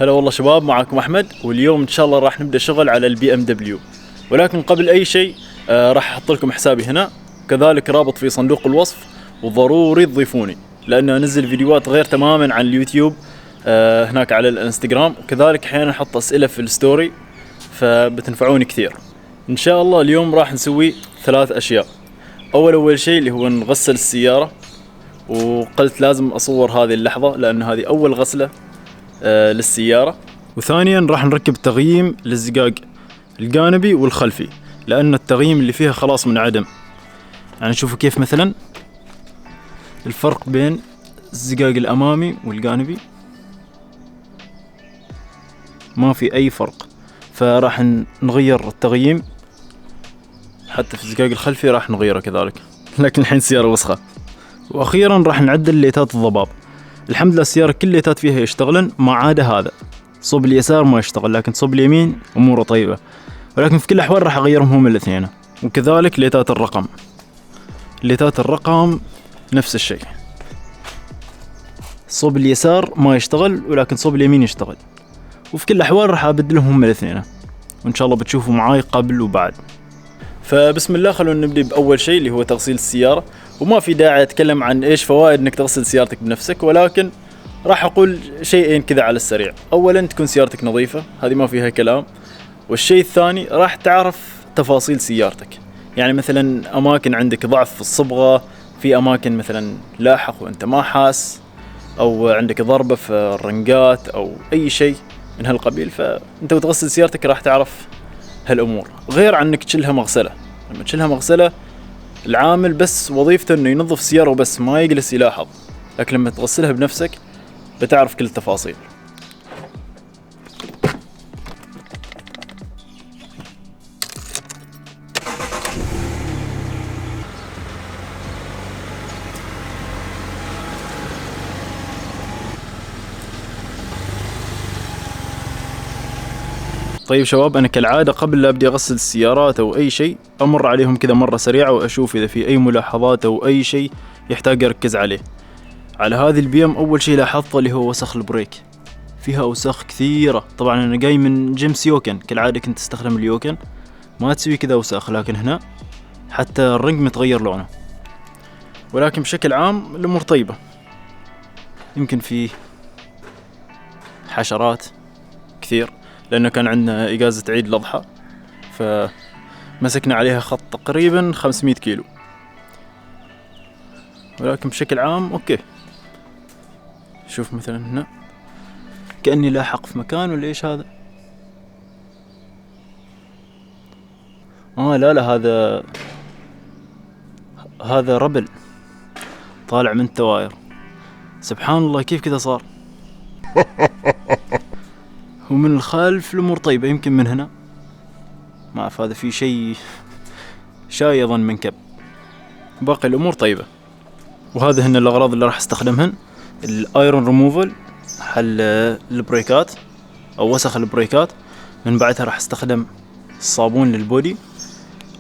هلا والله شباب، معكم أحمد، واليوم إن شاء الله راح نبدأ شغل على البي ام دبليو. ولكن قبل أي شيء راح أحط لكم حسابي هنا، كذلك رابط في صندوق الوصف، وضروري تضيفوني لأنه أنزل فيديوهات غير تماما عن اليوتيوب هناك على الانستغرام، وكذلك أحيانا أحط أسئلة في الستوري، فبتنفعوني كثير. إن شاء الله اليوم راح نسوي 3 أشياء. أول شيء اللي هو نغسل السيارة، وقلت لازم أصور هذه اللحظة لأن هذه أول غسلة للسيارة. وثانيا راح نركب تغييم للزقاق الجانبي والخلفي، لأن التغييم اللي فيها خلاص منعدم. يعني شوفوا كيف مثلا الفرق بين الزقاق الأمامي والجانبي، ما في أي فرق. فراح نغير التغييم، حتى في الزقاق الخلفي راح نغيره كذلك، لكن الحين السيارة وسخة. وأخيرا راح نعدل ليتات الضباب. الحمد لله السيارة كل ليتات فيها يشتغلن، ما عدا هذا صوب اليسار ما يشتغل، لكن صوب اليمين أموره طيبة. ولكن في كل الأحوال راح أغيرهم هم الاثنين. وكذلك ليتات الرقم نفس الشيء، صوب اليسار ما يشتغل ولكن صوب اليمين يشتغل. وفي كل الأحوال راح أبدلهم هم الاثنين، وإن شاء الله بتشوفوا معاي قبل وبعد. فبسم الله، خلونا نبدأ بأول شيء اللي هو تغسيل السيارة. وما في داعي أتكلم عن إيش فوائد إنك تغسل سيارتك بنفسك، ولكن راح أقول شيئين كذا على السريع. أولا تكون سيارتك نظيفة، هذه ما فيها كلام. والشيء الثاني راح تعرف تفاصيل سيارتك، يعني مثلا أماكن عندك ضعف في الصبغة، في أماكن مثلا لاحق وأنت ما حاس، أو عندك ضربة في الرنقات أو أي شيء من هالقبيل. فأنت وتغسل سيارتك راح تعرف هالأمور، غير عنك تشيلها مغسلة. لما تشيلها مغسلة العامل بس وظيفته إنه ينظف السيارة وبس، ما يجلس يلاحظ. لكن لما تغسلها بنفسك بتعرف كل التفاصيل. طيب شباب، أنا كالعادة قبل لا أبدي أغسل السيارات أو أي شيء أمر عليهم كذا مرة سريعة، وأشوف إذا في أي ملاحظات أو أي شيء يحتاج أركز عليه. على هذه البي ام أول شيء لاحظته اللي هو وسخ البريك، فيها أوساخ كثيرة. طبعا أنا جاي من جيمس يوكن، كالعادة كنت استخدم اليوكن ما تسوي كذا أوساخ، لكن هنا حتى الرنج متغير لونه. ولكن بشكل عام الأمور طيبة. يمكن في حشرات كثير لأنه كان عندنا إجازة عيد الأضحى، فمسكنا عليها خط تقريبا 500 كيلو. ولكن بشكل عام أوكي. شوف مثلا هنا كأني لاحق في مكان ولا إيش هذا؟ لا هذا ربل طالع من التواير. سبحان الله كيف كذا صار. ومن الخلف الأمور طيبة. يمكن من هنا ما أعرف، هذا في شيء شايضا منكب. باقي الأمور طيبة. وهذا هن الأغراض اللي راح استخدمهن: الايرون ريموفل حل البريكات أو وسخ البريكات. من بعدها راح استخدم الصابون للبودي.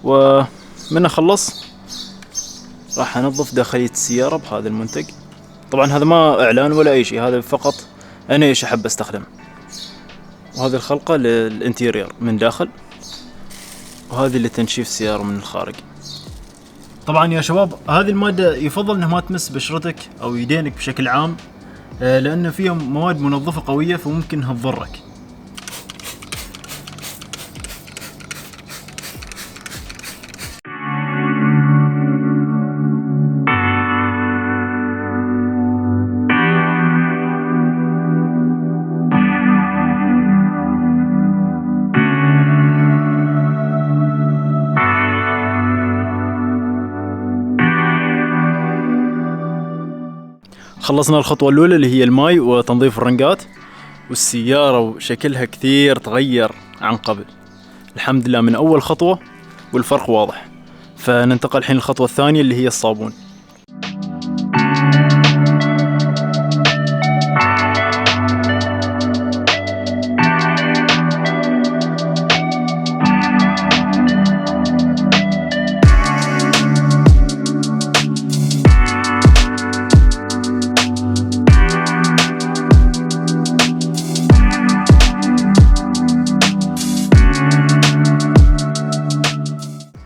ومن أخلص راح أنظف داخلية السيارة بهذا المنتج. طبعا هذا ما إعلان ولا أي شيء، هذا فقط أنا إيش أحب استخدم. وهذه الخلقة للانتيرير من داخل، وهذه لتنشيف السيارة من الخارج. طبعا يا شباب هذه المادة يفضل انها ما تمس بشرتك او يدينك بشكل عام، لأن فيها مواد منظفة قوية فممكن تضرك. خلصنا الخطوة الأولى اللي هي الماء وتنظيف الرنقات، والسيارة وشكلها كثير تغير عن قبل الحمد لله من أول خطوة، والفرق واضح. فننتقل الحين للخطوة الثانية اللي هي الصابون.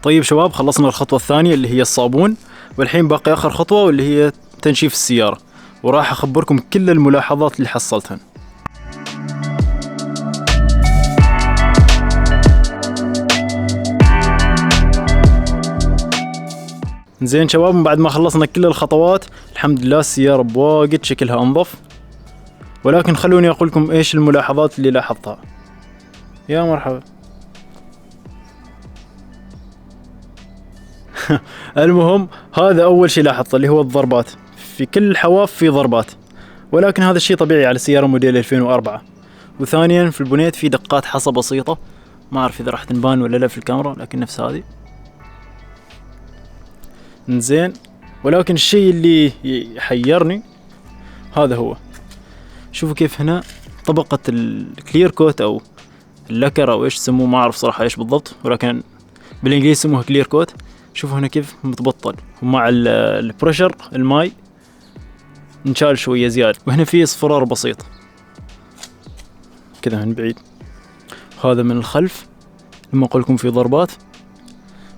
طيب شباب، خلصنا الخطوة الثانية اللي هي الصابون، والحين باقي آخر خطوة واللي هي تنشيف السيارة، وراح أخبركم كل الملاحظات اللي حصلتها. زين شباب، بعد ما خلصنا كل الخطوات الحمد لله السيارة بواجد شكلها أنظف، ولكن خلوني أقول لكم إيش الملاحظات اللي لاحظتها. يا مرحبا. المهم، هذا أول شيء لاحظته اللي هو الضربات، في كل الحواف في ضربات، ولكن هذا الشيء طبيعي على سيارة موديل 2004. وثانيا في البنيت في دقات حصى بسيطة، ما أعرف إذا راح تنبان ولا لا في الكاميرا، لكن نفس هذه. زين، ولكن الشيء اللي يحيرني هذا هو، شوفوا كيف هنا طبقة الكلير كوت أو اللكر أو إيش تسموه، ما أعرف صراحة إيش بالضبط، ولكن بالإنجليزي يسموها كلير كوت. شوفوا هنا كيف متبطل، ومع البريشر الماي انشال شوية زيادة، وهنا في اصفرار بسيط كذا من بعيد. هذا من الخلف لما أقول لكم في ضربات،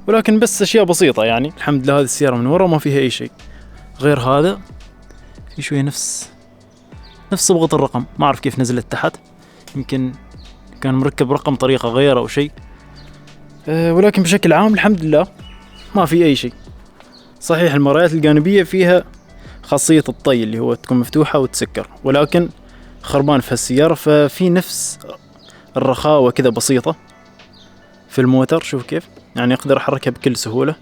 ولكن بس أشياء بسيطة يعني. الحمد لله هذه السيارة من ورا ما فيها أي شيء. غير هذا في شوية نفس صبغة الرقم، ما أعرف كيف نزلت تحت، يمكن كان مركب رقم طريقة غير أو شيء، ولكن بشكل عام الحمد لله ما في أي شيء. صحيح المرايات الجانبية فيها خاصية الطي اللي هو تكون مفتوحة وتسكر، ولكن خربان في هالسيارة، ففي نفس الرخاوة كذا بسيطة في الموتر. شوف كيف يعني أقدر أحركها بكل سهولة.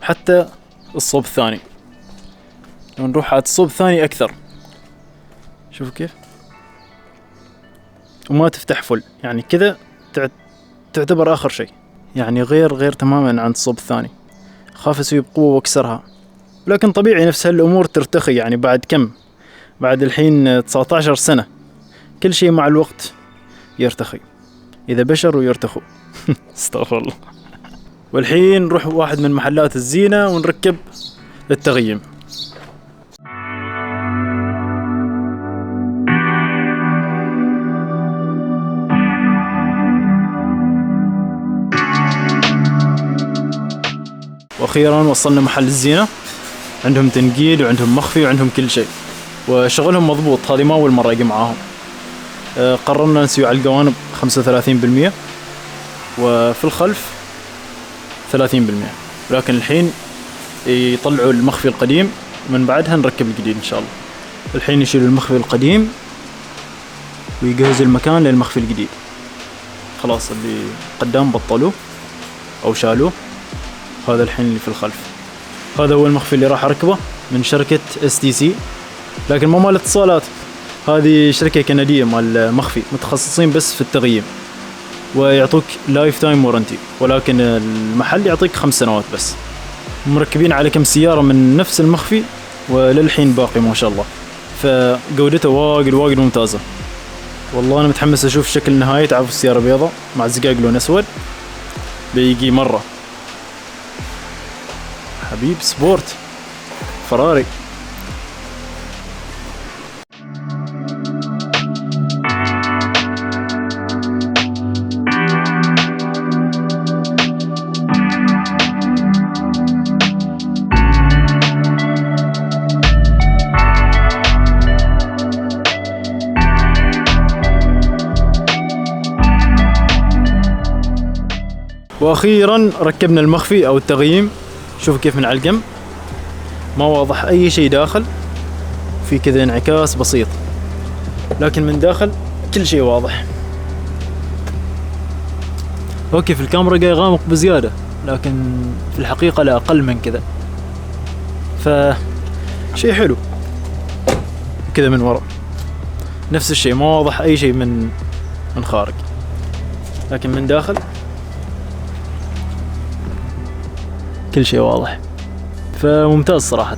حتى الصوب الثاني، لو نروح على الصوب الثاني أكثر، شوف كيف، وما تفتح فل يعني كذا، تعتبر آخر شيء يعني، غير تماما عن الصوب الثاني. خاف أسوي بقوة واكسرها، لكن طبيعي نفس هالأمور ترتخي يعني. بعد كم، بعد الحين 19 سنة، كل شيء مع الوقت يرتخي، إذا بشر ويرتخوا. استغفر الله. والحين نروح واحد من محلات الزينة ونركب التغييم. واخيرا وصلنا محل الزينة، عندهم تنقيل وعندهم مخفي وعندهم كل شيء، وشغلهم مضبوط. هذه ما اول مرة اجي معاهم. قررنا نسوي على الجوانب 35% وفي الخلف 30%، لكن الحين يطلعوا المخفي القديم، من بعدها نركب الجديد ان شاء الله. الحين يشيلوا المخفي القديم ويجهزوا المكان للمخفي الجديد. خلاص اللي قدام بطلوه او شالوه، هذا الحين اللي في الخلف. هذا هو المخفي اللي راح اركبه من شركة STC، لكن ما مال اتصالات، هذه شركة كندية مال مخفي، متخصصين بس في التغييم، ويعطوك لايف تايم وارنتي، ولكن المحل يعطيك 5 سنوات بس. مركبين على كم سيارة من نفس المخفي، وللحين باقي ما شاء الله، فجودته واجد ممتازة. والله أنا متحمس أشوف شكل النهاية. تعرفوا السيارة بيضة مع زقاق لون أسود، بيجي مرة حبيب سبورت فراري. واخيرا ركبنا المخفي او التغييم. شوفوا كيف من على الجنب ما واضح اي شيء داخل، في كذا انعكاس بسيط، لكن من داخل كل شيء واضح. اوكي في الكاميرا جاي غامق بزيادة، لكن في الحقيقة لا اقل من كذا، فشيء حلو. كذا من وراء نفس الشيء، ما واضح اي شيء من خارج، لكن من داخل كل شيء واضح، فممتاز صراحة.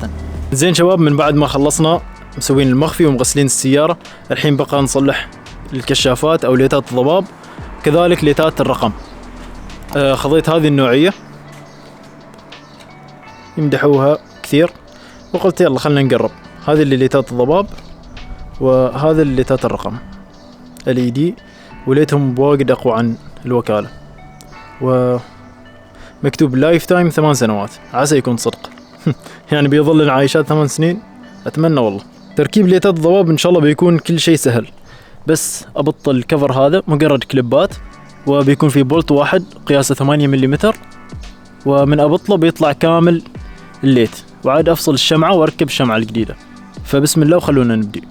زين شباب، من بعد ما خلصنا مسوين المخفي ومغسلين السيارة، الحين بقى نصلح الكشافات او ليتات الضباب، كذلك ليتات الرقم. خذيت هذه النوعية يمدحوها كثير، وقلت يلا خلنا نقرب. هذه اللي ليتات الضباب، وهذا اللي ليتات الرقم LED، وليتهم بواجد اقوى عن الوكالة. مكتوب لايف تايم 8 سنوات، عسى يكون صدق. يعني بيظل لنا عايشات 8 سنين، اتمنى والله. تركيب ليتات الضباب ان شاء الله بيكون كل شيء سهل، بس ابطل الكفر هذا مجرد كليبات، وبيكون في بولت واحد قياسه 8 ملم، ومن ابطله بيطلع كامل الليت، وعاد افصل الشمعه واركب الشمعه الجديده. فبسم الله وخلونا نبدي.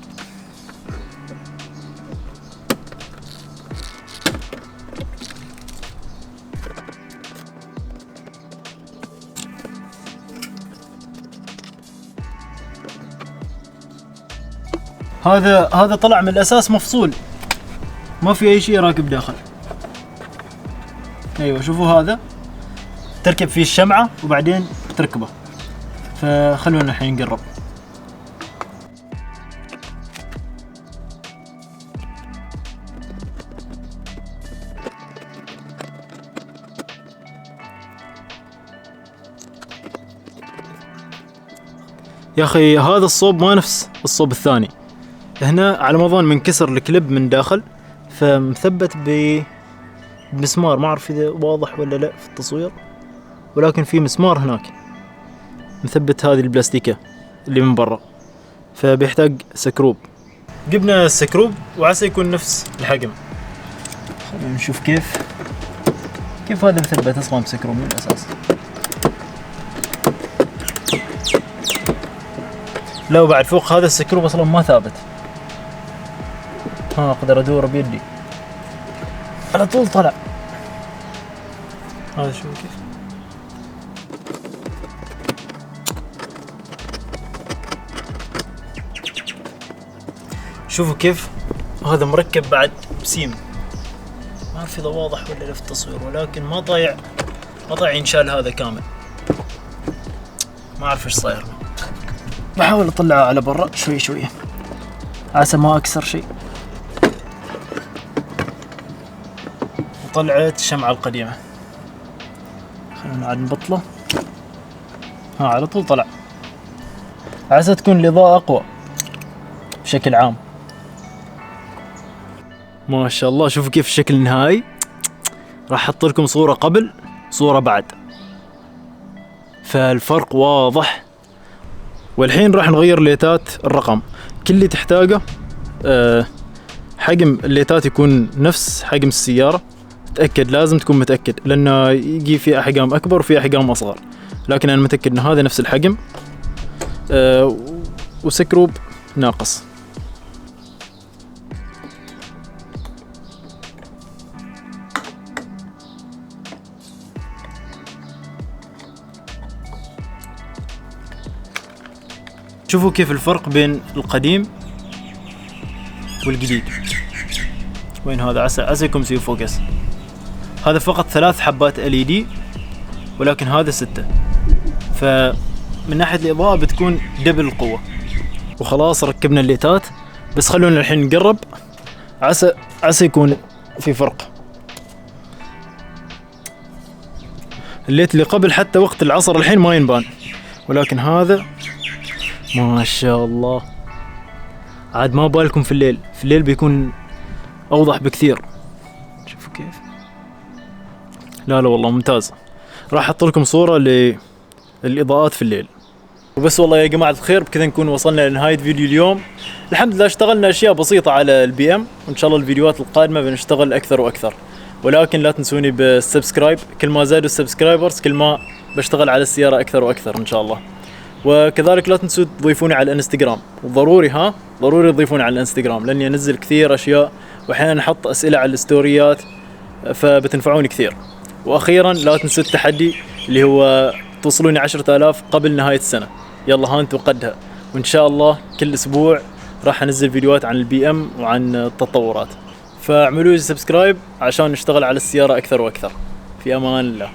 هذا طلع من الاساس مفصول، ما في اي شيء راكب داخل. ايوه شوفوا هذا تركب فيه الشمعة وبعدين تركبه. فخلونا الحين نقرب. يا اخي هذا الصوب ما نفس الصوب الثاني. هنا على ما اظن منكسر الكليب من داخل، فمثبت بمسمار، ما اعرف اذا واضح ولا لا في التصوير، ولكن في مسمار هناك مثبت هذه البلاستيكة اللي من برا، فبيحتاج سكروب. جبنا السكروب وعسى يكون نفس الحجم. خلينا نشوف كيف هذا مثبت اصلا بسكروب من الاساس. لا وبعد فوق هذا السكروب اصلا ما ثابت. اقدر ادور بيدي على طول طلع. هذا شوف كيف. شوفوا كيف هذا مركب بعد بسيم. ما اعرف اذا واضح ولا لا في التصوير، ولكن ما طايع ينشال هذا كامل. ما اعرف ايش صاير. بحاول اطلعه على برا شوي عسى ما اكسر شيء. وطلعت الشمعة القديمة. خلينا عاد نبطله. على طول طلع. عسى تكون الإضاءة أقوى بشكل عام. ما شاء الله شوفوا كيف الشكل النهائي. راح احط لكم صورة قبل صورة بعد، فالفرق واضح. والحين راح نغير ليتات الرقم. كل اللي تحتاجه حجم الليتات يكون نفس حجم السيارة. تأكد، لازم تكون متأكد، لأنه يجي في أحجام أكبر وفي أحجام أصغر، لكن أنا متأكد إن هذا نفس الحجم. وسكروب ناقص. شوفوا كيف الفرق بين القديم والجديد. وين هذا؟ عساكم تسوي فوكس. هذا فقط 3 حبات LED، ولكن هذا 6. فمن ناحية الإضاءة بتكون دبل القوة. وخلاص ركبنا الليتات، بس خلونا الحين نقرب. عسى يكون في فرق. الليت اللي قبل حتى وقت العصر الحين ما ينبان، ولكن هذا ما شاء الله. عاد ما بالكم في الليل بيكون أوضح بكثير. شوفوا كيف. لا والله ممتاز. راح احط لكم صورة للإضاءات في الليل. وبس والله يا جماعة الخير، بكذا نكون وصلنا لنهاية فيديو اليوم. الحمد لله اشتغلنا أشياء بسيطة على الBM، وإن شاء الله الفيديوهات القادمة بنشتغل أكثر وأكثر. ولكن لا تنسوني بالسبسكرايب، كل ما زادوا السبسكرايبرز كل ما بشتغل على السيارة أكثر وأكثر إن شاء الله. وكذلك لا تنسوا تضيفوني على الانستغرام، وضروري ضروري تضيفوني على الانستغرام، لاني انزل كثير اشياء، واحيانا احط اسئله على الستوريات، فبتنفعوني كثير. واخيرا لا تنسوا التحدي اللي هو توصلوني 10,000 قبل نهايه السنه. يلا ها انتم قدها. وان شاء الله كل اسبوع راح انزل فيديوهات عن الBM وعن التطورات. فاعملوا لي سبسكرايب عشان نشتغل على السياره اكثر واكثر. في امان الله.